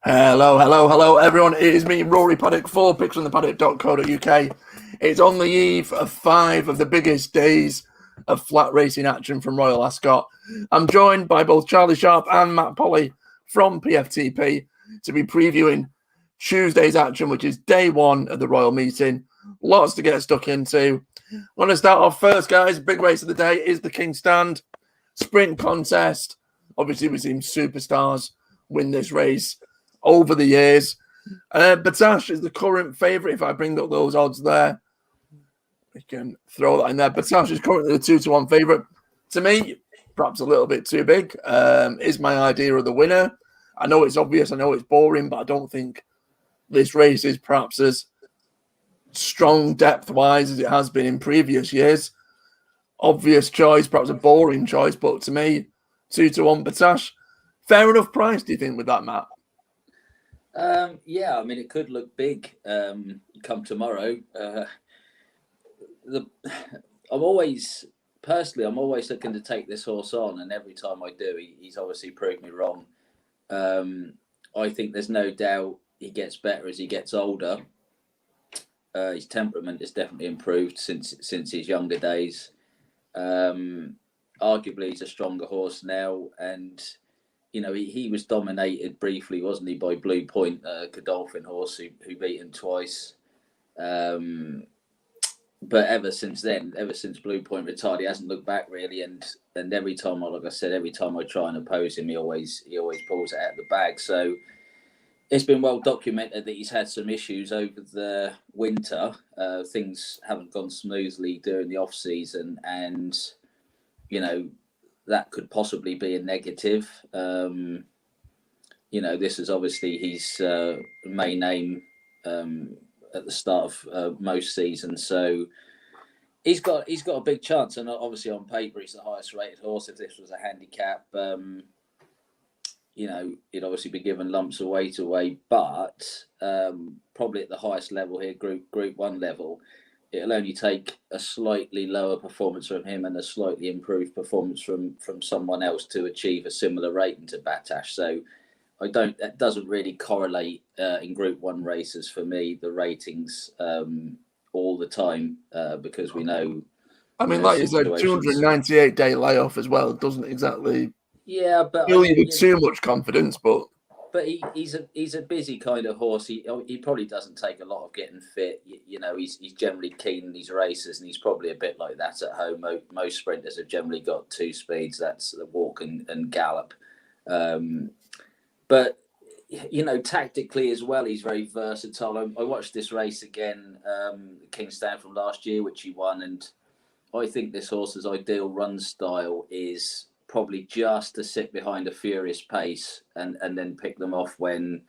Hello, hello, hello, everyone. It is me, Rory Paddock, 4 picks from the paddock.co.uk. It's on the eve of 5 of the biggest days of flat racing action from Royal Ascot. I'm joined by both Charlie Sharp and Matt Polly from PFTP to be previewing Tuesday's action, which is day 1 of the Royal meeting. Lots to get stuck into. I'm going to start off first, guys. Big race of the day is the King's Stand sprint contest. Obviously, we've seen superstars win this race over the years. Batash is the current favourite. If I bring up those odds there, we can throw that in there. Batash is currently the 2-1 favourite. To me, perhaps a little bit too big. Is my idea of the winner. I know it's obvious. I know it's boring, but I don't think this race is perhaps as strong depth-wise as it has been in previous years. Obvious choice, perhaps a boring choice, but to me, 2-1 Batash. Fair enough price, do you think, with that, Matt? Yeah, I mean, it could look big come tomorrow. I'm always looking to take this horse on, and every time I do, he's obviously proved me wrong. I think there's no doubt he gets better as he gets older. His temperament has definitely improved since his younger days. Arguably, he's a stronger horse now, and you know, he was dominated briefly, wasn't he, by Blue Point, Godolphin horse who beat him twice. But ever since then, ever since Blue Point retired, he hasn't looked back really. And every time, like I said, every time I try and oppose him, he always pulls it out of the bag. So it's been well documented that he's had some issues over the winter. Things haven't gone smoothly during the off season, and you know, that could possibly be a negative. You know, this is obviously his main aim at the start of most seasons, so he's got a big chance. And obviously, on paper, he's the highest rated horse. If this was a handicap, you know, he'd obviously be given lumps of weight away. But probably at the highest level here, Group 1 level, it'll only take a slightly lower performance from him and a slightly improved performance from someone else to achieve a similar rating to Batash. So that doesn't really correlate in Group 1 races for me, the ratings all the time, because we know. I mean, like you said, 298-day layoff as well doesn't exactly fill you with too much confidence, but he's a busy kind of horse. He probably doesn't take a lot of getting fit. You know, he's generally keen in these races, and he's probably a bit like that at home. Most sprinters have generally got 2 speeds. That's the walk and gallop. But you know, tactically as well, he's very versatile. I watched this race again, King's Stand from last year, which he won, and I think this horse's ideal run style is probably just to sit behind a furious pace and then pick them off when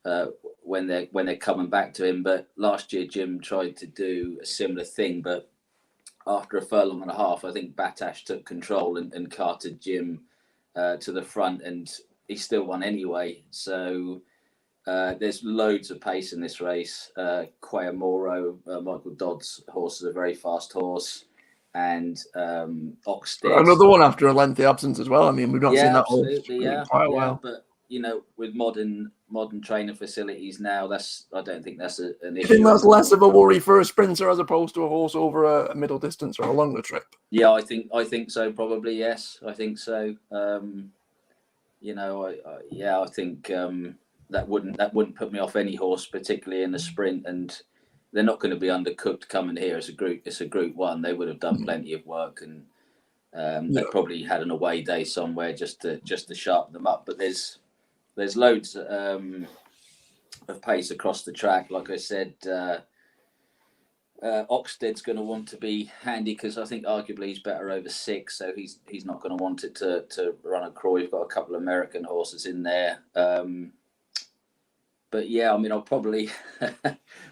they're coming back to him. But last year Jim tried to do a similar thing, but after a furlong and a half, I think Batash took control and carted Jim to the front, and he still won anyway. So there's loads of pace in this race. Quaya Moro, Michael Dodd's horse, is a very fast horse. And Oxted, another one after a lengthy absence as well. I mean, we've not seen that horse in quite a while. But you know, with modern trainer facilities now, I don't think that's an issue. You think that's less of a worry for a sprinter as opposed to a horse over a middle distance or a longer trip? Yeah, I think so. Probably, yes, I think so. You know, I think that wouldn't put me off any horse, particularly in the sprint. And they're not going to be undercooked coming here as a group. It's a Group 1. They would have done plenty of work, and they probably had an away day somewhere just to sharpen them up. But there's loads of pace across the track. Like I said, Oxted's going to want to be handy because I think arguably he's better over 6, so he's not going to want it to run a crawl. You've got a couple of American horses in there. But yeah, I mean, I'll probably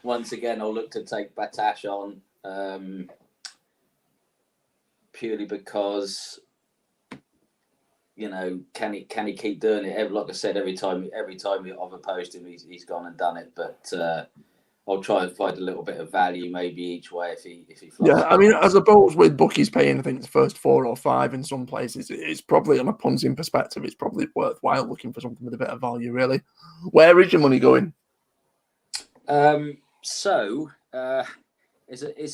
once again I'll look to take Batash on purely because, you know, can he keep doing it? Like I said, every time I've opposed him, he's gone and done it. But I'll try and find a little bit of value maybe each way if he flies. Yeah, I mean, I suppose with bookies paying, I think it's the first 4 or 5 in some places, it's probably on a punting perspective, it's probably worthwhile looking for something with a bit of value, really. Where is your money going? It's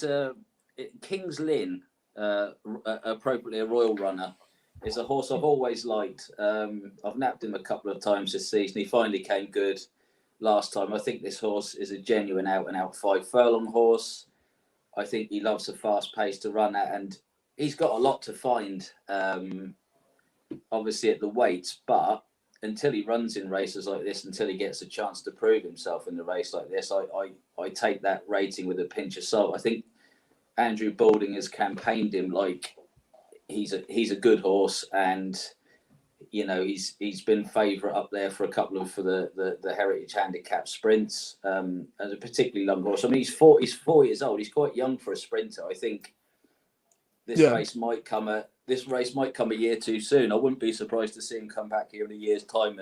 a King's Lynn, appropriately a Royal Runner. It's a horse I've always liked. I've napped him a couple of times this season. He finally came good last time. I think this horse is a genuine out-and-out 5 furlong horse. I think he loves a fast pace to run at, and he's got a lot to find, obviously, at the weights. But until he runs in races like this, until he gets a chance to prove himself in the race like this, I take that rating with a pinch of salt. I think Andrew Balding has campaigned him like he's a good horse, and he's been favourite up there for a couple of the Heritage Handicap sprints, and a particularly long horse. I mean, he's 4 years old. He's quite young for a sprinter. I think this race might come a year too soon. I wouldn't be surprised to see him come back here in a year's time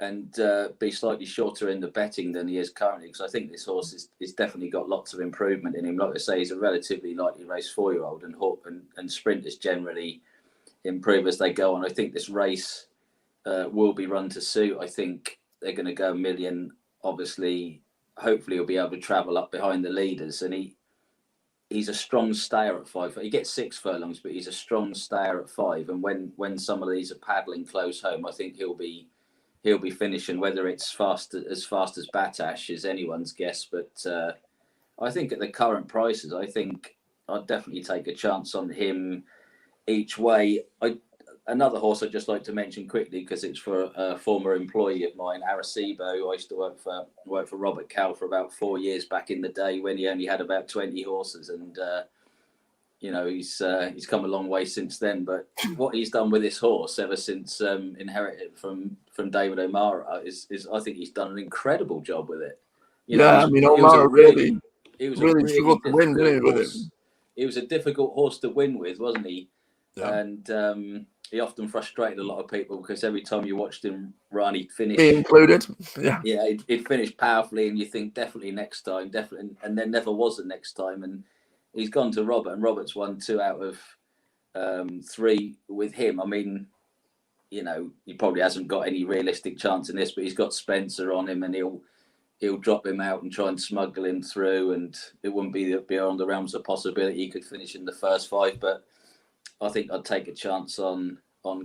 and be slightly shorter in the betting than he is currently, because I think this horse is definitely got lots of improvement in him. Like I say, he's a relatively lightly raced 4-year-old, and sprinters generally improve as they go on. I think this race will be run to suit. I think they're going to go 1 million. Obviously, hopefully he'll be able to travel up behind the leaders, and he's a strong stayer at 5. He gets 6 furlongs, but he's a strong stayer at 5. And when some of these are paddling close home, I think he'll be finishing. Whether it's as fast as Batash is anyone's guess, but I think at the current prices, I think I'd definitely take a chance on him each way. Another horse I'd just like to mention quickly, because it's for a former employee of mine, Arecibo. I used to work for Robert Cow for about 4 years back in the day when he only had about 20 horses, and he's come a long way since then. But what he's done with this horse ever since inherited from David O'Mara is I think he's done an incredible job with it. O'Mara really struggled to win, didn't he, with him? He was a difficult horse to win with, wasn't he? Yeah. And he often frustrated a lot of people, because every time you watched him run, he'd finish. Me included. Yeah. Yeah, he'd finish powerfully, and you think definitely next time, definitely, and then never was the next time. And he's gone to Robert, and Robert's won 2 out of 3 with him. I mean, he probably hasn't got any realistic chance in this, but he's got Spencer on him, and he'll drop him out and try and smuggle him through, and it wouldn't be beyond the realms of possibility he could finish in the first 5. But I think I'd take a chance on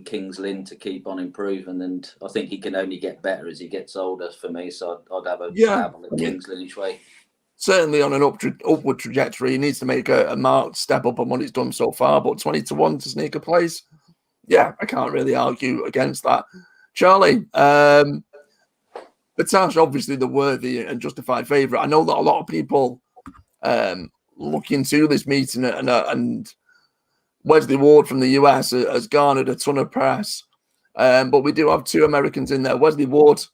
King's Lynn to keep on improving, and I think he can only get better as he gets older for me. So I'd have a dabble at King's Lynn each way. Certainly on an upward trajectory. He needs to make a marked step up on what he's done so far, but 20-1 to sneak a place. Yeah, I can't really argue against that. Charlie, Batash, obviously the worthy and justified favourite. I know that a lot of people look into this meeting, and Wesley Ward from the US has garnered a ton of press. But we do have 2 Americans in there. Wesley Ward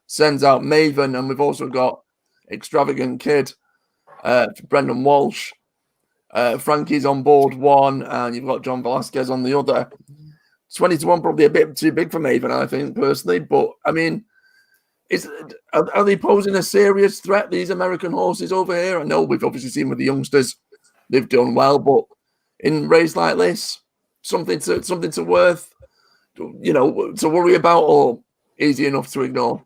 sends out Maven, and we've also got Extravagant Kid, Brendan Walsh. Frankie's on board 1, and you've got John Velasquez on the other. 20-1 probably a bit too big for Maven, I think, personally. But, I mean, are they posing a serious threat, these American horses over here? I know we've obviously seen with the youngsters, they've done well, but in race like this, something to worth, to worry about, or easy enough to ignore?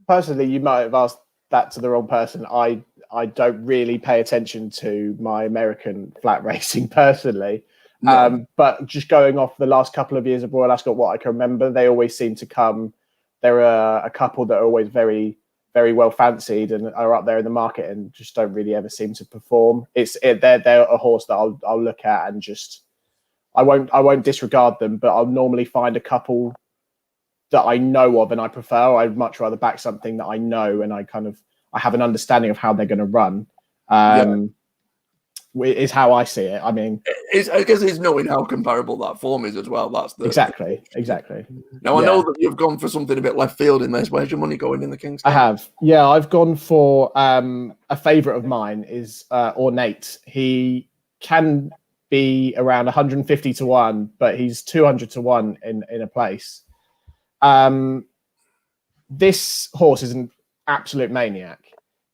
Personally, you might have asked that to the wrong person. I don't really pay attention to my American flat racing personally. No. But just going off the last couple of years of Royal Ascot, what I can remember, they always seem to come. There are a couple that are always very, very well fancied and are up there in the market, and just don't really ever seem to perform. They're a horse that I'll look at, and just I won't disregard them, but I'll normally find a couple that I know of and I prefer. I'd much rather back something that I know and I have an understanding of how they're going to run. Is how I see it. I mean, I guess it's knowing how comparable that form is as well. That's exactly. Now I know that you've gone for something a bit left field in this. Where's your money going in the King's Cup? I have. Yeah, I've gone for a favourite of mine is Ornate. He can be around 150-1, but he's 200-1 in a place. This horse is absolute maniac.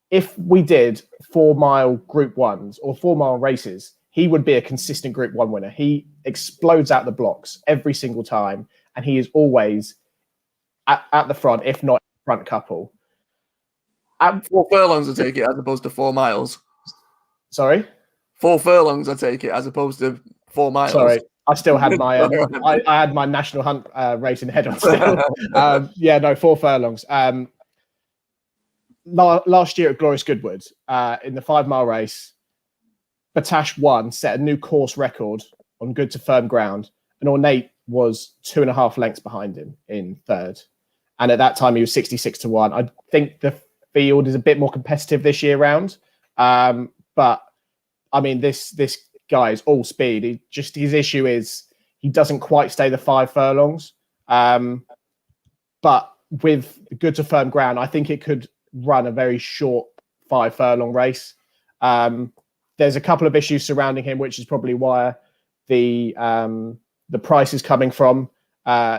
If we did 4 mile Group 1s or 4 mile races, he would be a consistent Group 1 winner. He explodes out the blocks every single time, and he is always at the front, if not front couple. 4 furlongs, I take it, as opposed to 4 miles. Sorry? 4 furlongs, I take it, as opposed to 4 miles. Sorry, I still had my I had my national hunt racing head on still. 4 furlongs. Last year at Glorious Goodwood, in the 5 mile race, Batash won, set a new course record on good to firm ground, and Ornate was 2.5 lengths behind him in third. And at that time, he was 66 to 1. I think the field is a bit more competitive this year round. But I mean, this guy is all speed. His issue is he doesn't quite stay the 5 furlongs. But with good to firm ground, I think it could run a very short 5 furlong race. There's a couple of issues surrounding him, which is probably why the price is coming from.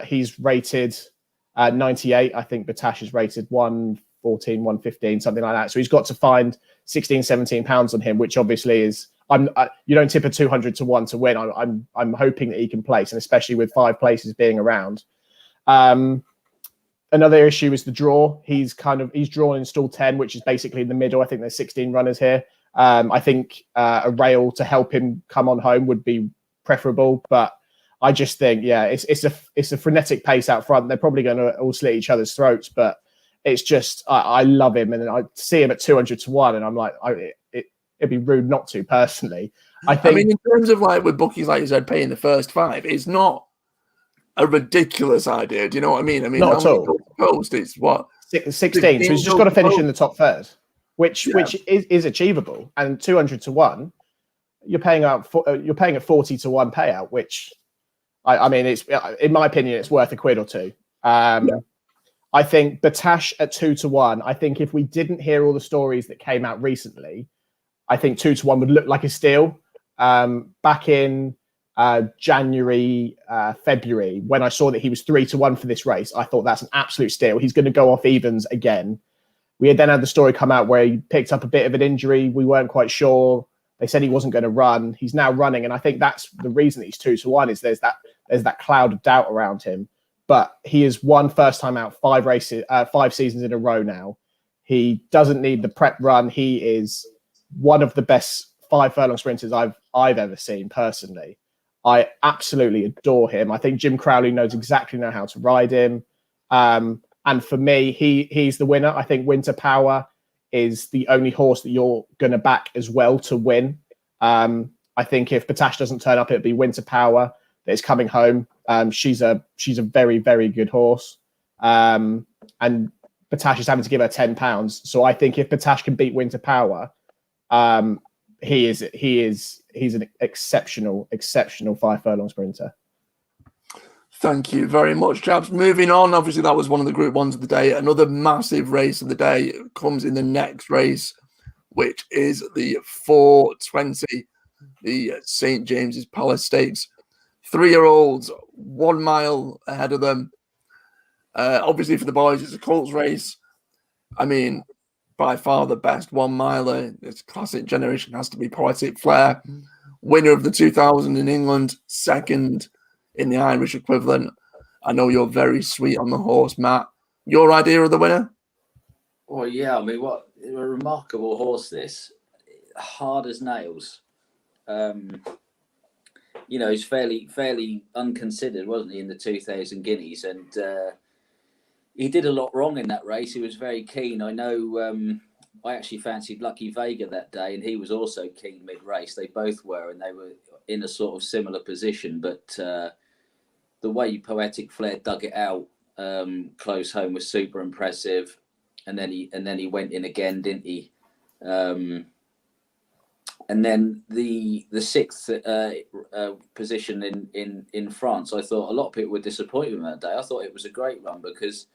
He's rated 98. I think Batash is rated 114, 115, something like that. So he's got to find 16, 17 pounds on him, which obviously is you don't tip a 200 to 1 to win. I'm hoping that he can place, and especially with 5 places being around. Another issue is the draw. He's drawn in stall 10, which is basically in the middle. I think there's 16 runners here. I think a rail to help him come on home would be preferable, but I just think, it's a frenetic pace out front. They're probably going to all slit each other's throats, but it's just I love him, and I see him at 200 to 1, and I'm like, it'd be rude not to personally. I mean, in terms of like with bookies, like you said, paying the first 5, it's not a ridiculous idea. Do you know what I mean? Not at all. Post, it's what 16. So he's just got to finish in the top third, which is achievable. And 200 to 1, you're paying at 40 to 1 payout, which I mean, it's in my opinion, it's worth £1 or £2. I think Batash at 2 to 1. I think if we didn't hear all the stories that came out recently, I think 2 to 1 would look like a steal. Back in January, February, when I saw that he was 3 to 1 for this race, I thought that's an absolute steal. He's going to go off evens again. We had then had the story come out where he picked up a bit of an injury. We weren't quite sure. They said he wasn't going to run. He's now running, and I think that's the reason that he's 2 to 1 is there's that cloud of doubt around him. But he has won first time out 5 races, 5 seasons in a row now. He doesn't need the prep run. He is one of the best 5 furlong sprinters I've ever seen personally. I absolutely adore him. I think Jim Crowley knows exactly how to ride him. And for me, he's the winner. I think Winter Power is the only horse that you're going to back as well to win. I think if Batash doesn't turn up, it'll be Winter Power that is coming home. She's a very, very good horse. And Batash is having to give her £10. So I think if Batash can beat Winter Power, he's an exceptional 5 furlong sprinter. Thank you very much, chaps. Moving on, obviously that was one of the Group 1s of the day. Another massive race of the day comes in the next race, which is the 420, the St. James's Palace Stakes. 3-year-olds, 1 mile ahead of them. Obviously for the boys, it's a colts race. I mean, by far the best 1 miler. This classic generation has to be Poetic Flair, winner of the 2000 in England, second in the Irish equivalent. I know you're very sweet on the horse, Matt. Your idea of the winner? Well, yeah, I mean, what a remarkable horse this. Hard as nails. He's fairly unconsidered, wasn't he, in the 2000 Guineas? And he did a lot wrong in that race. He was very keen. I know I actually fancied Lucky Vega that day, and he was also keen mid-race. They both were, and they were in a sort of similar position. But the way Poetic Flair dug it out close home was super impressive. And then he went in again, didn't he? And then the 6th position in France, I thought a lot of people were disappointed with that day. I thought it was a great run because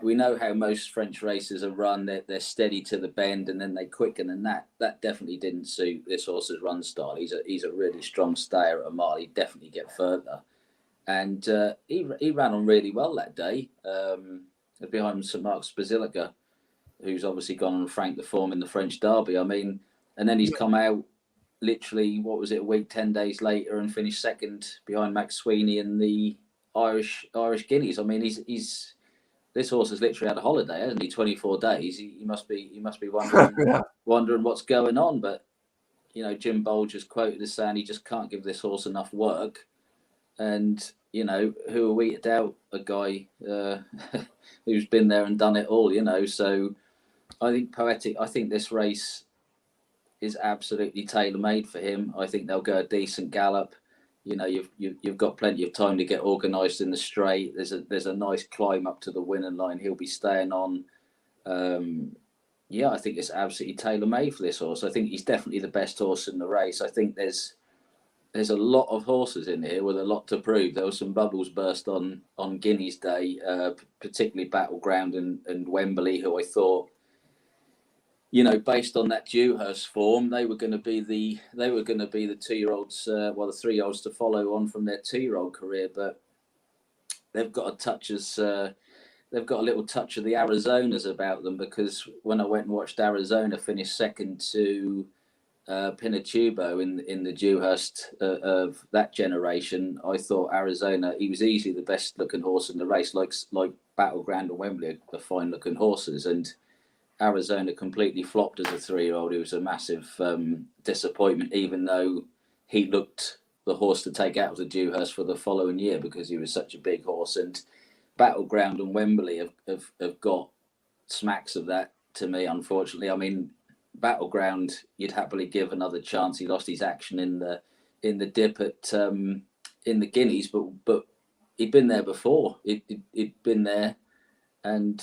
we know how most French races are run. They're steady to the bend and then they quicken, and that definitely didn't suit this horse's run style. He's a really strong stayer at a mile. He'd definitely get further. And he ran on really well that day behind St. Mark's Basilica, who's obviously gone and franked the form in the French Derby. I mean, and then he's come out literally, what was it, a week, 10 days later, and finished second behind Max Sweeney in the Irish Guineas. I mean, he's this horse has literally had a holiday, hasn't he? 24 days. He must be wondering wondering what's going on. But you know, Jim Bolger's quoted as saying he just can't give this horse enough work. And you know, who are we to doubt a guy who's been there and done it all? You know, so I think this race is absolutely tailor-made for him. I think they'll go a decent gallop. You know, you've got plenty of time to get organised in the straight. There's a nice climb up to the winning line. He'll be staying on. I think it's absolutely tailor-made for this horse. I think he's definitely the best horse in the race. I think there's a lot of horses in here with a lot to prove. There was some bubbles burst on Guineas Day, particularly Battleground and Wembley, who I thought, you know, based on that Dewhurst form, they were going to be the 2-year-olds, the 3-year-olds to follow on from their 2-year-old career. But they've got a little touch of the Arizonas about them, because when I went and watched Arizona finish second to Pinatubo in the Dewhurst of that generation, I thought Arizona, he was easily the best looking horse in the race. Like Battleground and Wembley are fine looking horses, and Arizona completely flopped as a 3-year-old. It was a massive disappointment, even though he looked the horse to take out of the Dewhurst for the following year, because he was such a big horse. And Battleground and Wembley have got smacks of that to me, unfortunately. I mean, Battleground, you'd happily give another chance. He lost his action in the dip at in the Guineas, but he'd been there before. He'd been there, and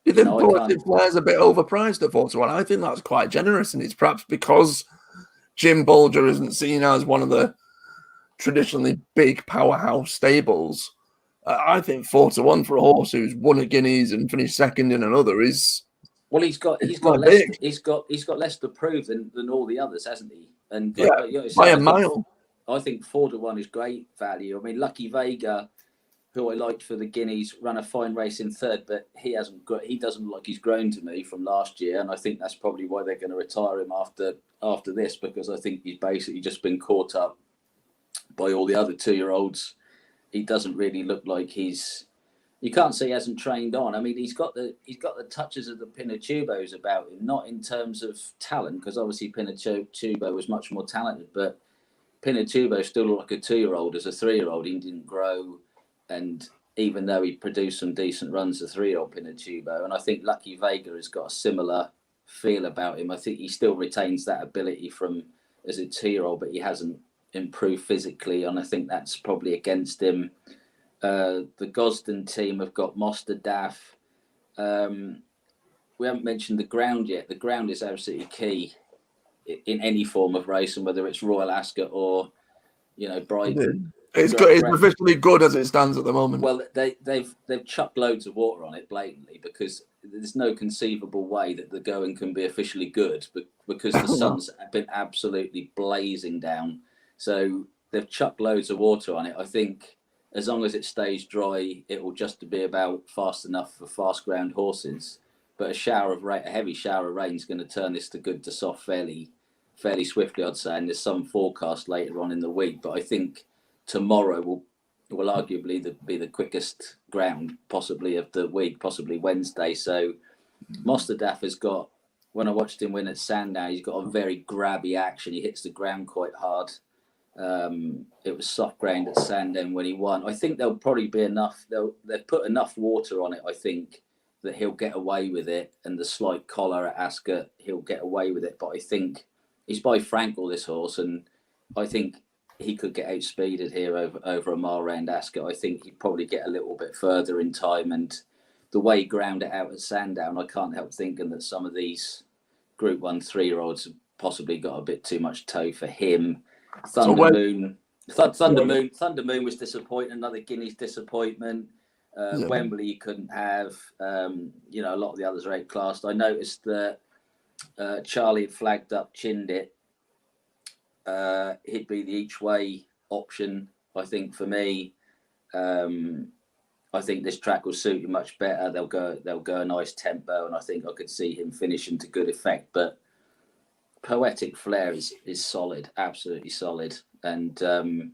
you think Poetic Flair's a bit overpriced at 4-1? I think that's quite generous, and it's perhaps because Jim Bolger isn't seen as one of the traditionally big powerhouse stables. I think 4-1 for a horse who's won a Guineas and finished second in another is. Well, he's got less to prove than all the others, hasn't he? And by a mile. I think 4-1 is great value. I mean, Lucky Vega, who I liked for the Guineas, ran a fine race in third, but he doesn't look like he's grown to me from last year, and I think that's probably why they're going to retire him after this, because I think he's basically just been caught up by all the other 2-year-olds. He doesn't really look like you can't say he hasn't trained on. I mean, he's got the touches of the Pinatubos about him, not in terms of talent, because obviously Pinatubo was much more talented, but Pinatubo still looked like a 2-year-old. As a 3-year-old, he didn't grow. And even though he produced some decent runs as a 3-year-old Pinatubo, and I think Lucky Vega has got a similar feel about him. I think he still retains that ability from as a 2-year-old, but he hasn't improved physically, and I think that's probably against him. The Gosden team have got Moster Daff. We haven't mentioned the ground yet. The ground is absolutely key in any form of racing, whether it's Royal Ascot or, you know, Brighton. It's good. It's officially good as it stands at the moment. Well, they've chucked loads of water on it blatantly, because there's no conceivable way that the going can be officially good, because the sun's been absolutely blazing down. So they've chucked loads of water on it. I think as long as it stays dry, it will just be about fast enough for fast ground horses. But a heavy shower of rain is going to turn this to good to soft fairly swiftly, I'd say. And there's some forecast later on in the week, but I think tomorrow will arguably be the quickest ground possibly of the week, possibly Wednesday. So Mosterdaff has got, when I watched him win at Sandown, he's got a very grabby action. He hits the ground quite hard. It was soft ground at Sandown when he won. I think there'll probably be enough. They've put enough water on it, I think, that he'll get away with it. And the slight collar at Ascot, he'll get away with it. But I think he's by Frankel, this horse, and I think he could get outspeeded here over a mile round Ascot. I think he'd probably get a little bit further in time. And the way he ground it out at Sandown, I can't help thinking that some of these Group 1 3-year-olds have possibly got a bit too much toe for him. Thunder Moon was disappointing. Another Guineas disappointment. Wembley you couldn't have. A lot of the others are outclassed. I noticed that Charlie had flagged up Chindit. He'd be the each way option, I think, for me. I think this track will suit him much better. They'll go a nice tempo, and I think I could see him finishing to good effect. But Poetic Flair is solid, absolutely solid, and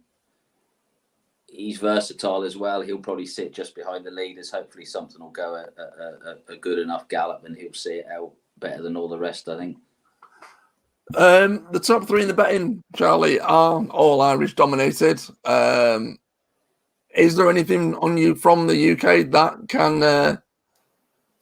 he's versatile as well. He'll probably sit just behind the leaders. Hopefully something will go a good enough gallop, and he'll see it out better than all the rest, I think. The top three in the betting, Charlie, are all Irish dominated. Is there anything on you from the UK that can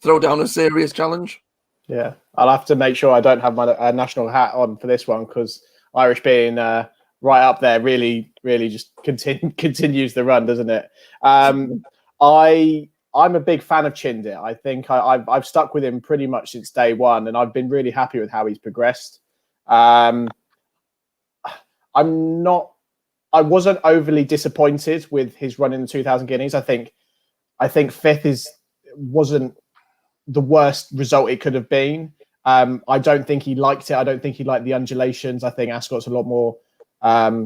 throw down a serious challenge? Yeah, I'll have to make sure I don't have my national hat on for this one, because Irish being right up there really just continues the run, doesn't it? I'm a big fan of Chindit. I think I've stuck with him pretty much since day one, and I've been really happy with how he's progressed. I wasn't overly disappointed with his run in the 2000 Guineas. I think fifth wasn't the worst result it could have been. I don't think he liked it. I don't think he liked the undulations. I think Ascot's a lot more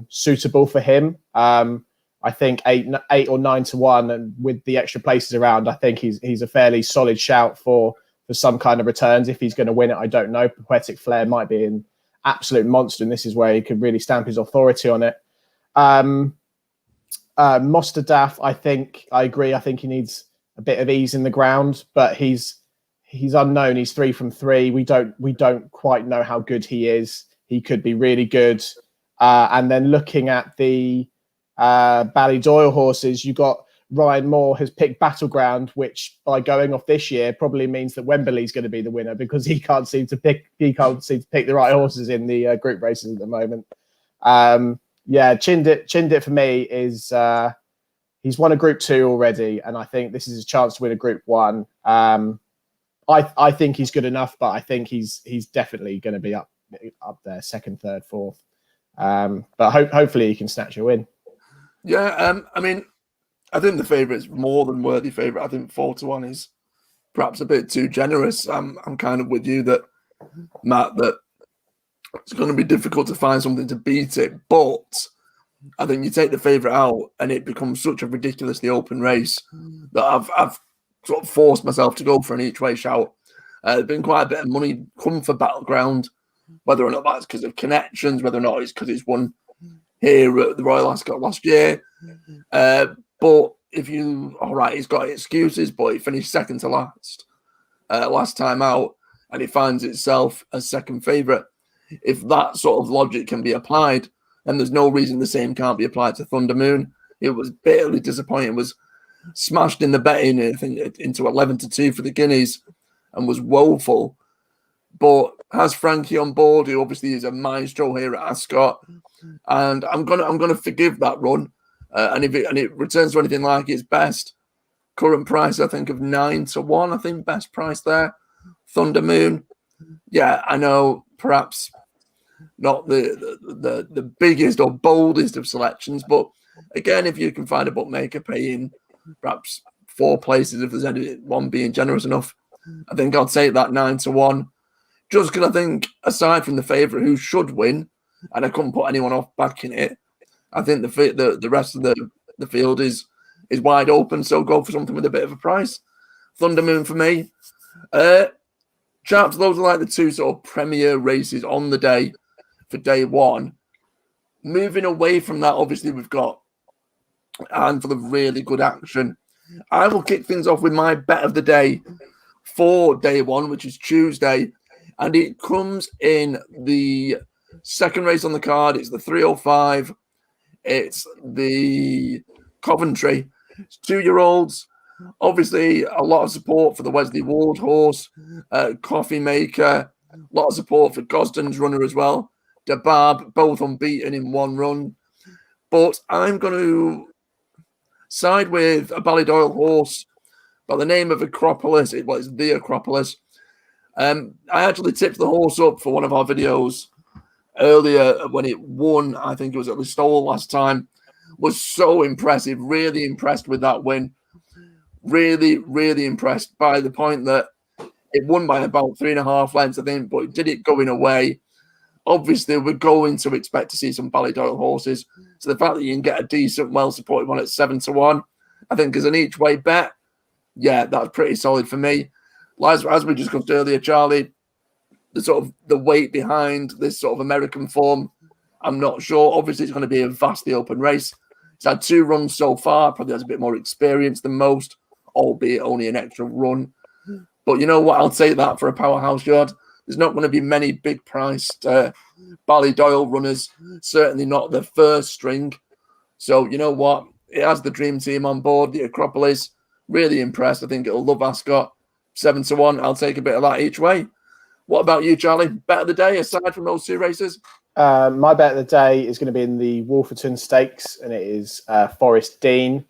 suitable for him. I think 8 or 9 to 1, and with the extra places around, I think he's a fairly solid shout for some kind of returns. If he's going to win it, I don't know. Poetic Flair might be an absolute monster, and this is where he could really stamp his authority on it. Mostadaf, I agree. I think he needs a bit of ease in the ground, but he's unknown. He's 3 from 3. We don't quite know how good he is. He could be really good. And then looking at the Ballydoyle horses, you got Ryan Moore has picked Battleground, which by going off this year probably means that Wembley's going to be the winner, because he can't seem to pick the right horses in the group races at the moment. Chindit for me is he's won a Group 2 already, and I think this is his chance to win a Group 1. I think he's good enough, but I think he's definitely going to be up there, 2nd, 3rd, 4th. But hopefully he can snatch a win. Yeah, I mean, I think the favourite's more than worthy favourite. I think 4 to 1 is perhaps a bit too generous. I'm kind of with you, that Matt, that it's going to be difficult to find something to beat it. But I think you take the favourite out, and it becomes such a ridiculously open race that I've sort of forced myself to go for an each way shout. There's been quite a bit of money come for Battleground, whether or not that's because of connections, whether or not it's because it's won here at the Royal Ascot last year. But if he's got excuses, but he finished 2nd to last time out, and it finds itself as second favourite. If that sort of logic can be applied, then there's no reason the same can't be applied to Thunder Moon. It was bitterly disappointing. It was smashed in the betting, I think, into 11 to 2 for the Guineas, and was woeful. But has Frankie on board, who obviously is a maestro here at Ascot, and I'm gonna forgive that run. And if it returns to anything like its best, current price, I think, of 9 to 1, I think best price there. Thunder Moon, yeah, I know, perhaps not the biggest or boldest of selections, but again, if you can find a bookmaker paying perhaps 4 places, if there's any one being generous enough, I think I'll take that 9 to 1. Just because I think, aside from the favourite who should win, and I couldn't put anyone off backing it, I think the rest of the field is wide open. So go for something with a bit of a price. Thunder Moon for me. Chaps, those are like the 2 sort of premier races on the day for day 1. Moving away from that, obviously we've got a handful of really good action. I will kick things off with my bet of the day for day 1, which is Tuesday. And it comes in the second race on the card. It's the 305. It's the Coventry. It's 2-year-olds. Obviously, a lot of support for the Wesley Ward horse, Coffee Maker. A lot of support for Gosden's runner as well. Dabab, both unbeaten in 1 run. But I'm going to side with a Ballydoyle horse by the name of Acropolis. It's the Acropolis. I actually tipped the horse up for one of our videos earlier when it won. I think it was at Listowel last time. Was so impressive. Really impressed with that win. Really, really impressed by the point that it won by about 3.5 lengths, I think, but it did it going away. Obviously, we're going to expect to see some Ballydoyle horses. So the fact that you can get a decent, well-supported one at 7 to 1, I think as an each way bet, yeah, that's pretty solid for me. As we discussed earlier, Charlie, the sort of the weight behind this sort of American form, I'm not sure. Obviously, it's going to be a vastly open race. It's had 2 runs so far, probably has a bit more experience than most, albeit only an extra run. But you know what? I'll take that for a powerhouse yard. There's not going to be many big priced Ballydoyle runners, certainly not the first string. So you know what? It has the dream team on board, the Acropolis. Really impressed. I think it'll love Ascot. 7-1. I'll take a bit of that each way. What about you, Charlie? Bet of the day aside from those 2 races? My bet of the day is going to be in the Wolferton Stakes, and it is Forest Dean.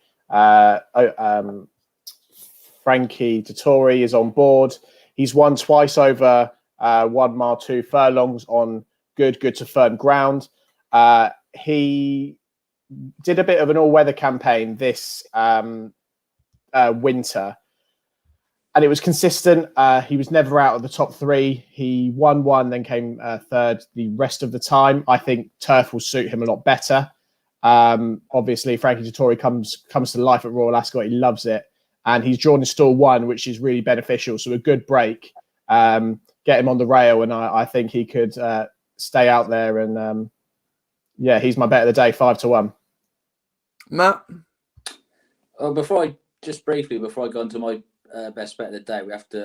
Frankie Dettori is on board. He's won twice over 1 mile 2 furlongs on good to firm ground. He did a bit of an all-weather campaign this winter, and it was consistent. He was never out of the top 3. He won 1, then came 3rd the rest of the time. I think turf will suit him a lot better. Obviously, Frankie Dettori comes to life at Royal Ascot. He loves it. And he's drawn in stall 1, which is really beneficial. So a good break, get him on the rail, and I think he could stay out there. And he's my bet of the day, 5-1. Matt? Before I go on to my best bet of the day,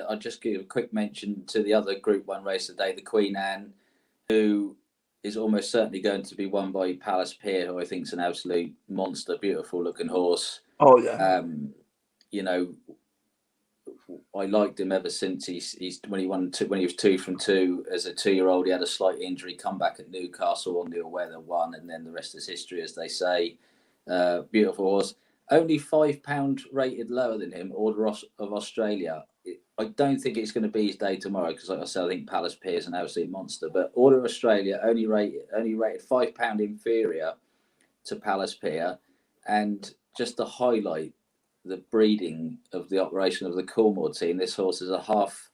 I'll just give a quick mention to the other Group 1 race of the day, the Queen Anne, who is almost certainly going to be won by Palace Pier, who I think is an absolute monster, beautiful looking horse. Oh, yeah. You know, I liked him ever since when he was 2 from 2 as a 2-year-old. He had a slight injury, come back at Newcastle on the all-weather, won, and then the rest is history, as they say. Beautiful horse. Only £5 rated lower than him, Order of Australia. I don't think it's going to be his day tomorrow because, like I said, I think Palace Pier is an absolute monster. But Order of Australia only rated £5 inferior to Palace Pier, and just to highlight the breeding of the operation of the Coolmore team, this horse is a half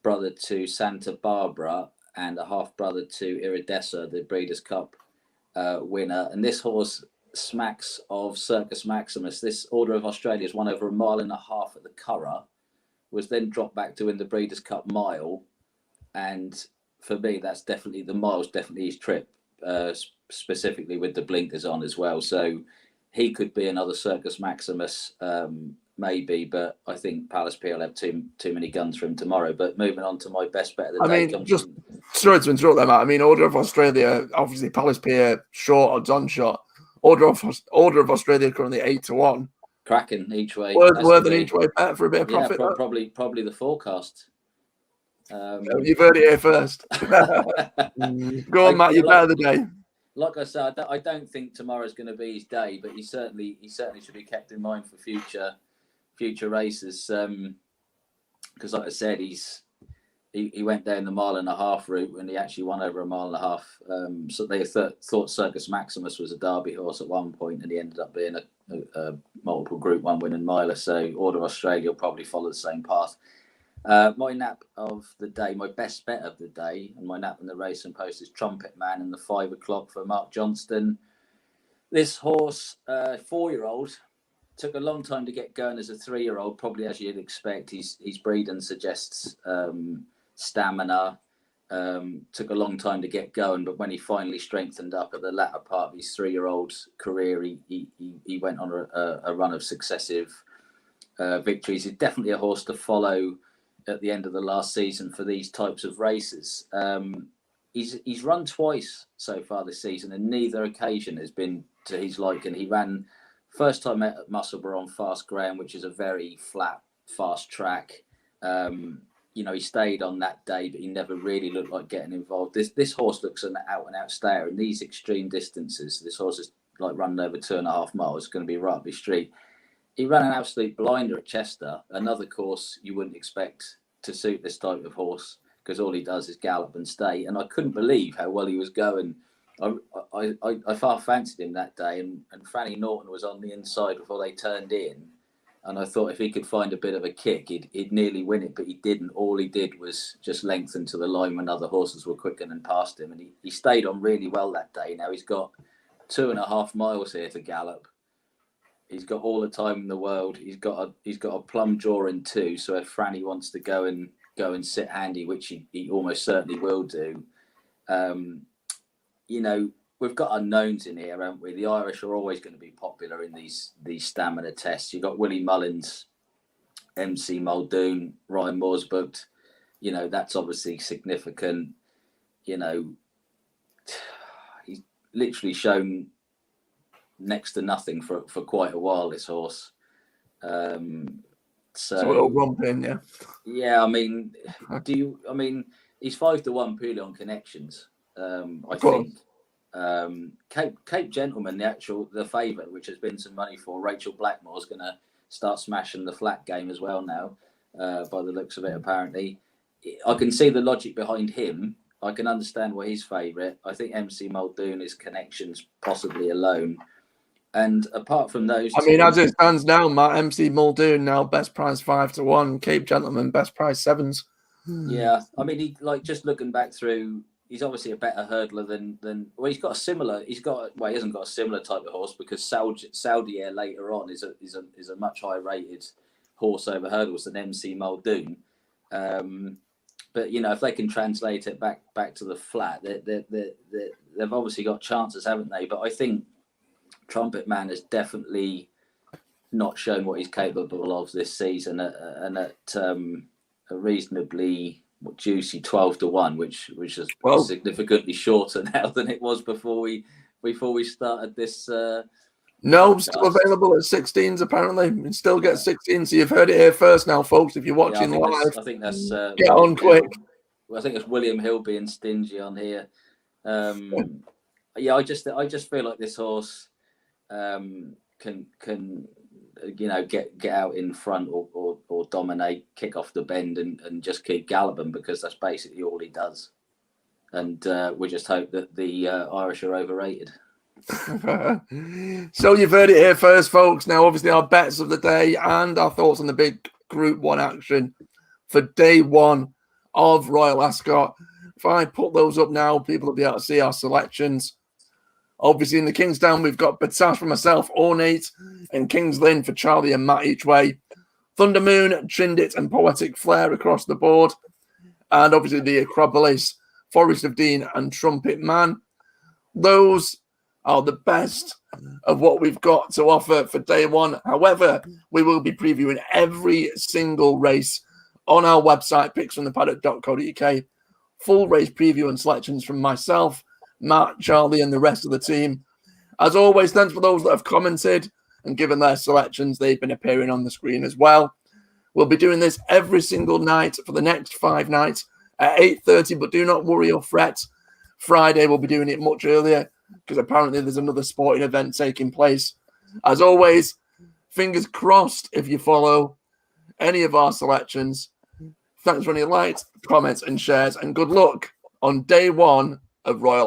brother to Santa Barbara and a half brother to Iridessa, the Breeders' Cup winner. And this horse smacks of Circus Maximus. This Order of Australia has won over 1.5 miles at the Curragh, was then dropped back to win the Breeders' Cup mile. And for me, that's definitely the mile's definitely his trip, specifically with the blinkers on as well. So he could be another Circus Maximus, maybe, but I think Palace Pier will have too many guns for him tomorrow. But moving on to my best bet of the day. Just sorry to interrupt them, Matt. I mean, Order of Australia, obviously Palace Pier, short odds on shot. Order of Australia currently 8-1. Cracking each way. Worth an each way bet for a bit of profit. Probably the forecast. You've heard it here first. Go on, Matt. Your bet of the day. Like I said, I don't think tomorrow's going to be his day, but he certainly should be kept in mind for future races. Because, like I said, he went down the 1.5 mile route and he actually won over 1.5 miles. So they thought Circus Maximus was a Derby horse at one point, and he ended up being a multiple Group 1 winning miler. So Order of Australia will probably follow the same path. My nap of the day, my best bet of the day, and my nap in the race and post is Trumpet Man in the 5 o'clock for Mark Johnston. This horse, 4-year-old, took a long time to get going as a 3-year-old, probably as you'd expect. His breeding suggests stamina. Took a long time to get going, but when he finally strengthened up at the latter part of his 3-year-old career, he went on a run of successive victories. He's definitely a horse to follow at the end of the last season for these types of races. He's run twice so far this season, and neither occasion has been to his liking. He ran first time at Musselburgh on fast ground, which is a very flat, fast track. He stayed on that day, but he never really looked like getting involved. This horse looks an out-and-out stayer. In these extreme distances, this horse is like running over 2.5 miles. It's going to be right up his street. He ran an absolute blinder at Chester, another course you wouldn't expect to suit this type of horse, because all he does is gallop and stay. And I couldn't believe how well he was going. I far fancied him that day, and Franny Norton was on the inside before they turned in. And I thought if he could find a bit of a kick, he'd nearly win it, but he didn't. All he did was just lengthen to the line when other horses were quickening past him. And he stayed on really well that day. Now he's got 2.5 miles here to gallop. He's got all the time in the world. He's got a plum jaw in two. So if Franny wants to go and sit handy, which he almost certainly will do, you know, we've got unknowns in here, haven't we? The Irish are always going to be popular in these stamina tests. You've got Willie Mullins, MC Muldoon, Ryan Moore's booked. You know, that's obviously significant. You know, he's literally shown next to nothing for quite a while, this horse. So a little romping, yeah. Yeah, I mean, he's 5-1 purely on connections. I think Cape Gentleman, the favourite, which has been some money for Rachel Blackmore's going to start smashing the flat game as well now, by the looks of it. Apparently, I can see the logic behind him. I can understand why he's favourite. I think MC Muldoon is connections possibly alone. And apart from those, I mean, as it stands now, Matt, MC Muldoon now best price 5-1, Cape Gentleman best price 7s. Yeah, I mean, he just looking back through, he's obviously a better hurdler than well, he hasn't got a similar type of horse, because Saudi Air later on is a much higher rated horse over hurdles than MC Muldoon. But you know, if they can translate it back to the flat, they've obviously got chances, haven't they? But I think Trumpet Man has definitely not shown what he's capable of this season, and at a reasonably juicy 12-1, which is significantly shorter now than it was before we started this. No, still available at 16s apparently. You still get 16, so you've heard it here first now, folks. If you're watching live, I think that's get on quick. I think it's William Hill being stingy on here. Yeah, I just feel like this horse can you know get out in front or dominate, kick off the bend and just keep galloping, because that's basically all he does. And we just hope that the Irish are overrated. So you've heard it here first, folks. Now, obviously, our bets of the day and our thoughts on the big Group 1 action for day 1 of Royal Ascot. If I put those up now, people will be able to see our selections. Obviously, in the Kingstown, we've got Batash for myself, Ornate, and King's Lynn for Charlie and Matt each way. Thunder Moon, Trindit, and Poetic Flair across the board. And obviously the Acropolis, Forest of Dean, and Trumpet Man. Those are the best of what we've got to offer for day 1. However, we will be previewing every single race on our website, picksfromthepaddock.co.uk. Full race preview and selections from myself, Matt, Charlie, and the rest of the team. As always, thanks for those that have commented and given their selections. They've been appearing on the screen as well. We'll be doing this every single night for the next 5 nights at 8:30, but do not worry or fret. Friday, we'll be doing it much earlier because apparently there's another sporting event taking place. As always, fingers crossed if you follow any of our selections. Thanks for any likes, comments, and shares, and good luck on day 1 of Royal